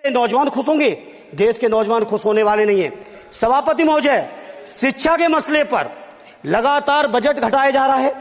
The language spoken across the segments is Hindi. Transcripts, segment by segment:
नौजवान खुश होंगे? देश के नौजवान खुश होने वाले नहीं है। सभापति महोदय, शिक्षा के मसले पर लगातार बजट घटाया जा रहा है,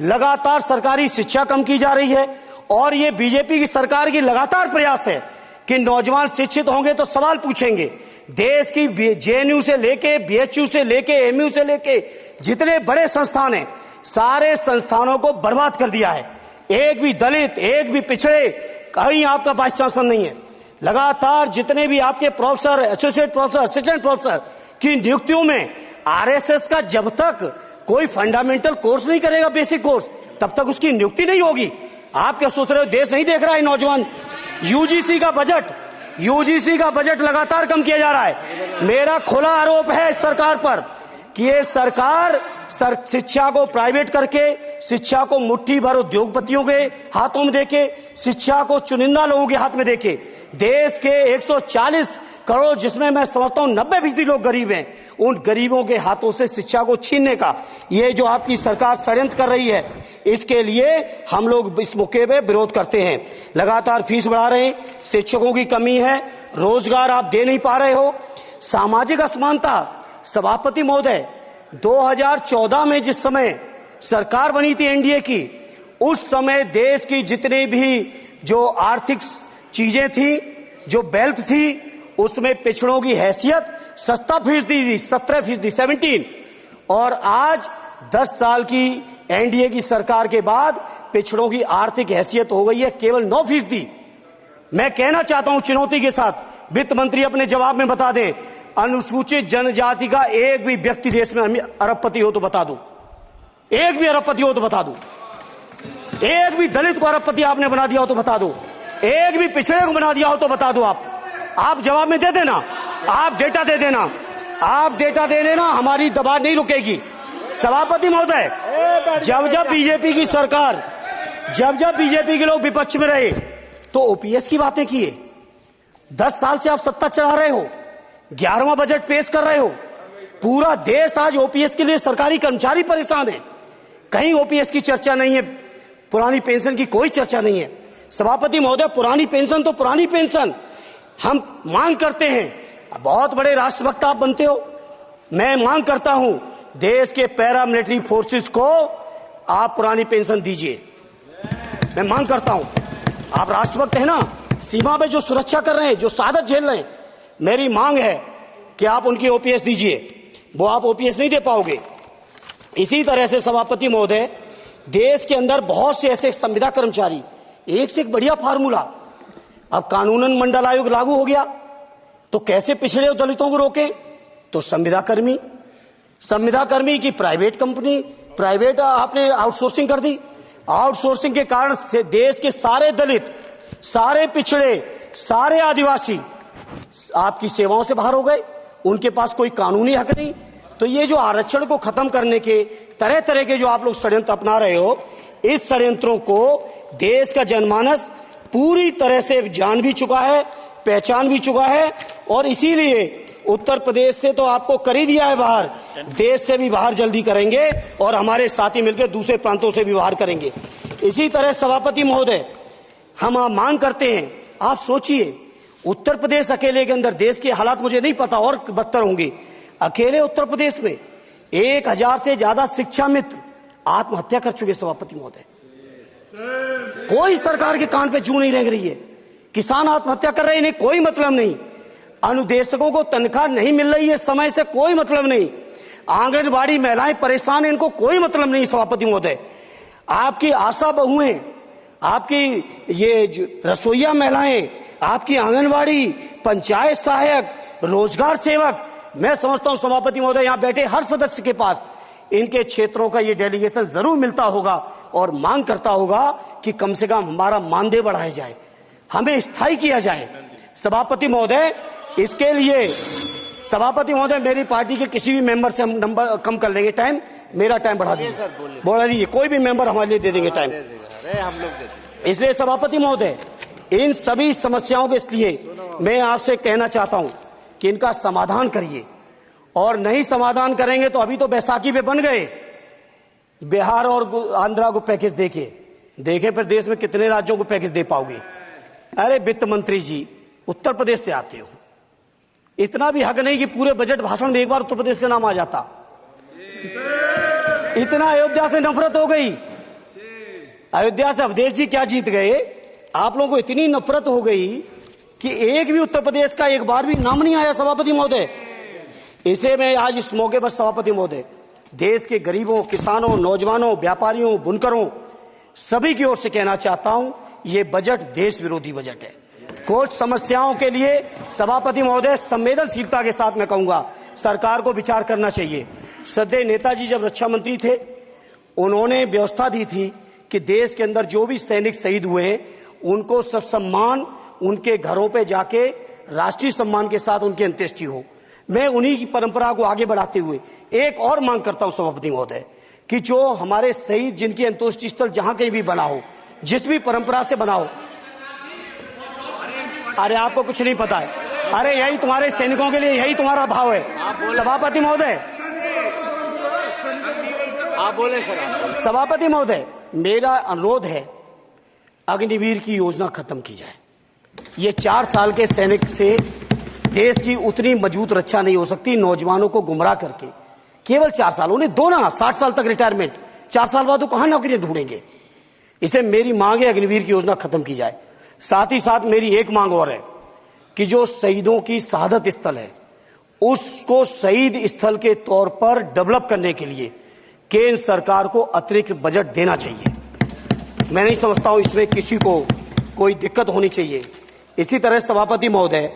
लगातार सरकारी शिक्षा कम की जा रही है, और ये बीजेपी की सरकार की लगातार प्रयास है कि नौजवान शिक्षित होंगे तो सवाल पूछेंगे। देश की जेएनयू से लेके, बीएचयू से लेके, एमयू से लेके जितने बड़े संस्थान हैं, सारे संस्थानों को बर्बाद कर दिया है। एक भी दलित, एक भी पिछड़े, कहीं आपका वाइस चांसलर नहीं है। लगातार जितने भी आपके professor, associate professor, assistant professor की नियुक्तियों में आरएसएस का जब तक कोई फंडामेंटल कोर्स नहीं करेगा, बेसिक कोर्स, तब तक उसकी नियुक्ति नहीं होगी। आप क्या सोच रहे हो, देश नहीं देख रहा है नौजवान? यूजीसी का बजट लगातार कम किया जा रहा है। मेरा खुला आरोप है इस सरकार पर कि ये सरकार शिक्षा को प्राइवेट करके, शिक्षा को मुट्ठी भर उद्योगपतियों के हाथों में देके, शिक्षा को चुनिंदा लोगों के हाथ में देके, देश के 140 करोड़, जिसमें मैं समझता हूं 90% लोग गरीब हैं, उन गरीबों के हाथों से शिक्षा को छीनने का ये जो आपकी सरकार षड्यंत्र कर रही है, इसके लिए हम लोग इस मौके पे विरोध करते हैं। लगातार फीस बढ़ा रहे हैं, शिक्षकों की कमी है, रोजगार आप दे नहीं पा रहे हो, सामाजिक असमानता। सभापति महोदय, 2014 में जिस समय सरकार बनी थी एनडीए की, उस समय देश की जितनी भी जो आर्थिक चीजें थी, जो वेल्थ थी, उसमें पिछड़ों की हैसियत 17% थी, 17%, और आज 10 साल की एनडीए की सरकार के बाद पिछड़ों की आर्थिक हैसियत हो गई है केवल 9%। मैं कहना चाहता हूं चुनौती के साथ, वित्त मंत्री अपने जवाब में बता दें, अनुसूचित जनजाति का एक भी व्यक्ति देश में अरबपति हो तो बता दो, एक भी अरबपति हो तो बता दो, एक भी दलित को अरबपति आपने बना दिया हो तो बता दो, एक भी पिछड़े को बना दिया हो तो बता दो। आप जवाब में दे देना, आप डेटा दे देना, आप डेटा दे देना, हमारी दबाव नहीं रुकेगी। सभापति महोदय, जब बीजेपी की सरकार, जब बीजेपी के लोग विपक्ष में रहे तो ओपीएस की बातें किए। 10 साल से आप सत्ता चला रहे हो, 11वां बजट पेश कर रहे हो, पूरा देश आज ओपीएस के लिए सरकारी कर्मचारी परेशान है, कहीं ओपीएस की चर्चा नहीं है, पुरानी पेंशन की कोई चर्चा नहीं है। सभापति महोदय, पुरानी पेंशन तो पुरानी पेंशन, हम मांग करते हैं, बहुत बड़े राष्ट्रभक्त आप बनते हो, मैं मांग करता हूं देश के पैरामिलिट्री फोर्सेस को आप पुरानी पेंशन दीजिए। मैं मांग करता हूं, आप राष्ट्रभक्त हैं ना, सीमा पे जो सुरक्षा कर रहे हैं, जो शहादत झेल रहे हैं, मेरी मांग है कि आप उनकी ओपीएस दीजिए, वो आप ओपीएस नहीं दे पाओगे। इसी तरह से सभापति महोदय, देश के अंदर बहुत से ऐसे संविदा कर्मचारी, एक से एक बढ़िया फार्मूला, अब कानूनन मंडल आयोग लागू हो गया तो कैसे पिछड़े दलितों को रोकें? तो संविदा कर्मी की प्राइवेट कंपनी, प्राइवेट आपने आउटसोर्सिंग कर दी। आउटसोर्सिंग के कारण से देश के सारे दलित, सारे पिछड़े, सारे आदिवासी आपकी सेवाओं से बाहर हो गए, उनके पास कोई कानूनी हक नहीं। तो ये जो आरक्षण को खत्म करने के तरह तरह के जो आप लोग षड्यंत्र अपना रहे हो, इस षड्यंत्रों को देश का जनमानस पूरी तरह से जान भी चुका है, पहचान भी चुका है, और इसीलिए उत्तर प्रदेश से तो आपको कर ही दिया है बाहर, देश से भी बाहर जल्दी करेंगे, और हमारे साथी मिलकर दूसरे प्रांतों से भी बाहर करेंगे। इसी तरह सभापति महोदय, हम मांग करते हैं, आप सोचिए, उत्तर प्रदेश अकेले के अंदर, देश के हालात मुझे नहीं पता और बदतर होंगे, अकेले उत्तर प्रदेश में 1000 से ज्यादा शिक्षा मित्र आत्महत्या कर चुके। सभापति महोदय, कोई सरकार के कान पे जू नहीं रेंग रही है, किसान आत्महत्या कर रहे हैं, इन्हें कोई मतलब नहीं, अनुदेशकों को तनख्वाह नहीं मिल रही है समय से, कोई मतलब नहीं, आंगनबाड़ी महिलाएं परेशान है, इनको कोई मतलब नहीं। सभापति महोदय, आपकी आशा बहुएं, आपकी ये रसोईया महिलाएं, आपकी आंगनबाड़ी, पंचायत सहायक, रोजगार सेवक, मैं समझता हूं सभापति महोदय, यहां बैठे हर सदस्य के पास इनके क्षेत्रों का ये डेलीगेशन जरूर मिलता होगा और मांग करता होगा कि कम से कम हमारा मानदेय बढ़ाया जाए, हमें स्थायी किया जाए। सभापति महोदय, इसके लिए सभापति महोदय, मेरी पार्टी के किसी भी मेंबर से हम नंबर कम कर लेंगे, टाइम, मेरा टाइम बढ़ा दीजिए, बढ़ा दीजिए, कोई भी मेंबर हमारे लिए दे देंगे टाइम, हम लोग। इसलिए सभापति महोदय, इन सभी समस्याओं के लिए मैं आपसे कहना चाहता हूं कि इनका समाधान करिए, और नहीं समाधान करेंगे तो अभी तो बैसाखी पे बन गए, बिहार और आंध्रा को पैकेज देखे फिर देश में कितने राज्यों को पैकेज दे पाओगे? अरे वित्त मंत्री जी, उत्तर प्रदेश से आते हो, इतना भी हक नहीं कि पूरे बजट भाषण में एक बार उत्तर प्रदेश का नाम आ जाता। इतना अयोध्या से नफरत हो गई, अयोध्या से अवधेश जी क्या जीत गए, आप लोगों को इतनी नफरत हो गई कि एक भी उत्तर प्रदेश का एक बार भी नाम नहीं आया सभापति महोदय। इसे मैं आज इस मौके पर सभापति महोदय देश के गरीबों, किसानों, नौजवानों, व्यापारियों, बुनकरों सभी की ओर से कहना चाहता हूं, ये बजट देश विरोधी बजट है। कुछ समस्याओं के लिए सभापति महोदय संवेदनशीलता के साथ मैं कहूंगा सरकार को विचार करना चाहिए। श्रद्धेय नेताजी जब रक्षा मंत्री थे, उन्होंने व्यवस्था दी थी कि देश के अंदर जो भी सैनिक शहीद हुए हैं उनको ससम्मान उनके घरों पे जाके राष्ट्रीय सम्मान के साथ उनकी अंत्येष्टि हो। मैं उन्हीं की परंपरा को आगे बढ़ाते हुए एक और मांग करता हूं सभापति महोदय कि जो हमारे शहीद जिनकी अंत्येष्टि स्थल जहां कहीं भी बना हो, जिस भी परंपरा से बना हो, अरे आपको कुछ नहीं पता है, अरे यही तुम्हारे सैनिकों के लिए यही तुम्हारा भाव है। सभापति महोदय, आप बोले सर। सभापति महोदय, मेरा अनुरोध है अग्निवीर की योजना खत्म की जाए। ये 4 साल के सैनिक से देश की उतनी मजबूत रक्षा नहीं हो सकती। नौजवानों को गुमराह करके केवल 4 साल, उन्हें दो ना 60 साल तक रिटायरमेंट, 4 साल बाद वो कहां नौकरी ढूंढेंगे। इसे मेरी मांग है अग्निवीर की योजना खत्म की जाए। साथ ही साथ मेरी एक मांग और है कि जो शहीदों की शहादत स्थल है उसको शहीद स्थल के तौर पर डेवलप करने के लिए केंद्र सरकार को अतिरिक्त बजट देना चाहिए। मैं नहीं समझता हूं इसमें किसी को कोई दिक्कत होनी चाहिए। इसी तरह सभापति महोदय,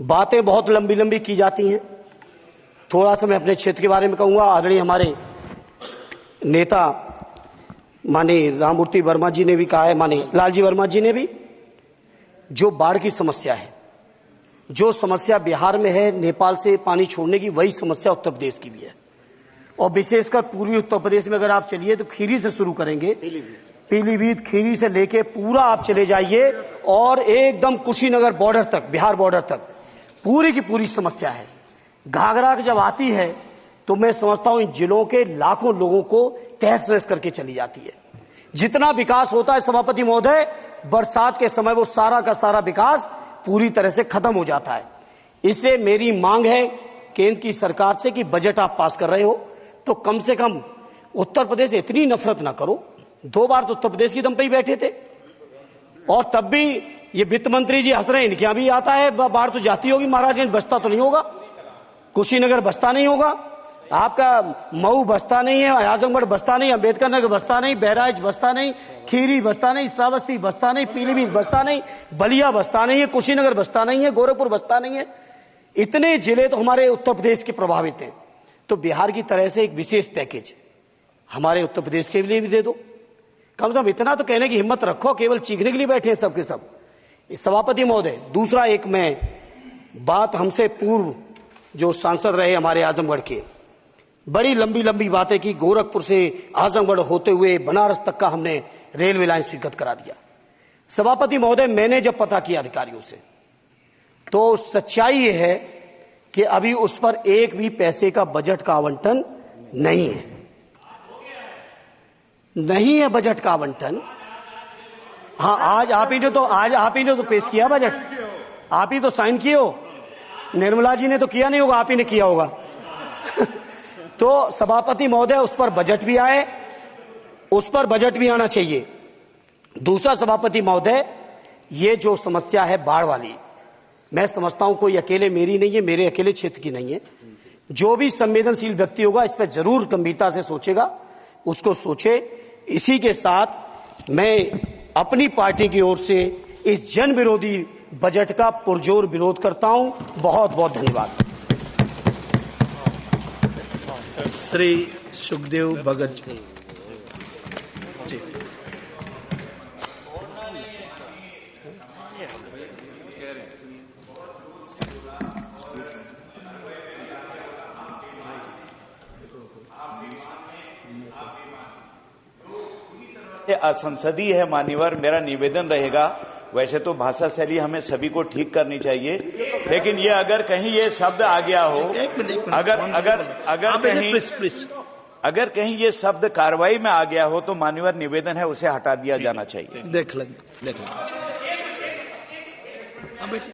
बातें बहुत लंबी लंबी की जाती हैं, थोड़ा सा मैं अपने क्षेत्र के बारे में कहूंगा। आदरणीय हमारे नेता माननीय राममूर्ति वर्मा जी ने भी कहा है, माननीय लालजी वर्मा जी ने भी, जो बाढ़ की समस्या है, जो समस्या बिहार में है नेपाल से पानी छोड़ने की, वही समस्या उत्तर प्रदेश की भी है। और विशेषकर पूर्वी उत्तर प्रदेश में अगर आप चलिए तो खीरी से शुरू करेंगे, पीलीभीत खीरी से लेके पूरा आप चले जाइए और एकदम कुशीनगर बॉर्डर तक, बिहार बॉर्डर तक पूरी की पूरी समस्या है। घाघरा जब आती है तो मैं समझता हूं इन जिलों के लाखों लोगों को तहस नहस करके चली जाती है। जितना विकास होता है सभापति महोदय, बरसात के समय वो सारा का सारा विकास पूरी तरह से खत्म हो जाता है। इसलिए मेरी मांग है केंद्र की सरकार से कि बजट आप पास कर रहे हो तो कम से कम उत्तर प्रदेश से इतनी नफरत ना करो। 2 बार तो उत्तर प्रदेश की दम पे ही बैठे थे और तब भी ये वित्त मंत्री जी हंस रहे हैं, इनके यहां भी आता है बाढ़ तो जाती होगी, महाराजगंज बसता तो नहीं होगा, कुशीनगर बसता नहीं होगा, आपका मऊ बसता नहीं है, आजमगढ़ बसता नहीं, अंबेडकर नगर बसता नहीं, बहराइच बसता नहीं, खीरी बसता नहीं, श्रावस्ती बसता नहीं, पीलीभीत बसता नहीं, बलिया बसता नहीं है, कुशीनगर बसता नहीं है, गोरखपुर बसता नहीं है। इतने जिले तो हमारे उत्तर प्रदेश के प्रभावित हैं। तो बिहार की तरह से एक विशेष पैकेज हमारे उत्तर प्रदेश के लिए भी दे दो। कम से कम इतना तो कहने की हिम्मत रखो, केवल चीखने के लिए बैठे हैं सबके सब। सभापति महोदय, दूसरा एक मैं बात, हमसे पूर्व जो सांसद रहे हमारे आजमगढ़ के, बड़ी लंबी लंबी बातें की, गोरखपुर से आजमगढ़ होते हुए बनारस तक का हमने रेलवे लाइन स्वीकृत करा दिया। सभापति महोदय, मैंने जब पता किया अधिकारियों से तो सच्चाई ये है कि अभी उस पर एक भी पैसे का बजट का आवंटन नहीं है, नहीं है बजट का आवंटन। हाँ, आज आप ही ने तो पेश किया बजट, आप ही तो साइन किए हो, निर्मला जी ने तो किया नहीं होगा, आप ही ने किया होगा। तो सभापति महोदय, उस पर बजट भी आए, उस पर बजट भी आना चाहिए। दूसरा सभापति महोदय, ये जो समस्या है बाढ़ वाली, मैं समझता हूं कोई अकेले मेरी नहीं है, मेरे अकेले क्षेत्र की नहीं है। जो भी संवेदनशील व्यक्ति होगा इस पर जरूर गंभीरता से सोचेगा, उसको सोचे। इसी के साथ मैं अपनी पार्टी की ओर से इस जन विरोधी बजट का पुरजोर विरोध करता हूं। बहुत बहुत धन्यवाद। श्री सुखदेव भगत जी। असंसदीय है मान्यवर, मेरा निवेदन रहेगा, वैसे तो भाषा शैली हमें सभी को ठीक करनी चाहिए, लेकिन ये अगर कहीं ये शब्द आ गया हो, अगर कहीं ये शब्द कार्रवाई में आ गया हो तो मान्यवर निवेदन है उसे हटा दिया जाना चाहिए। देख लेंगे। हाँ बेटी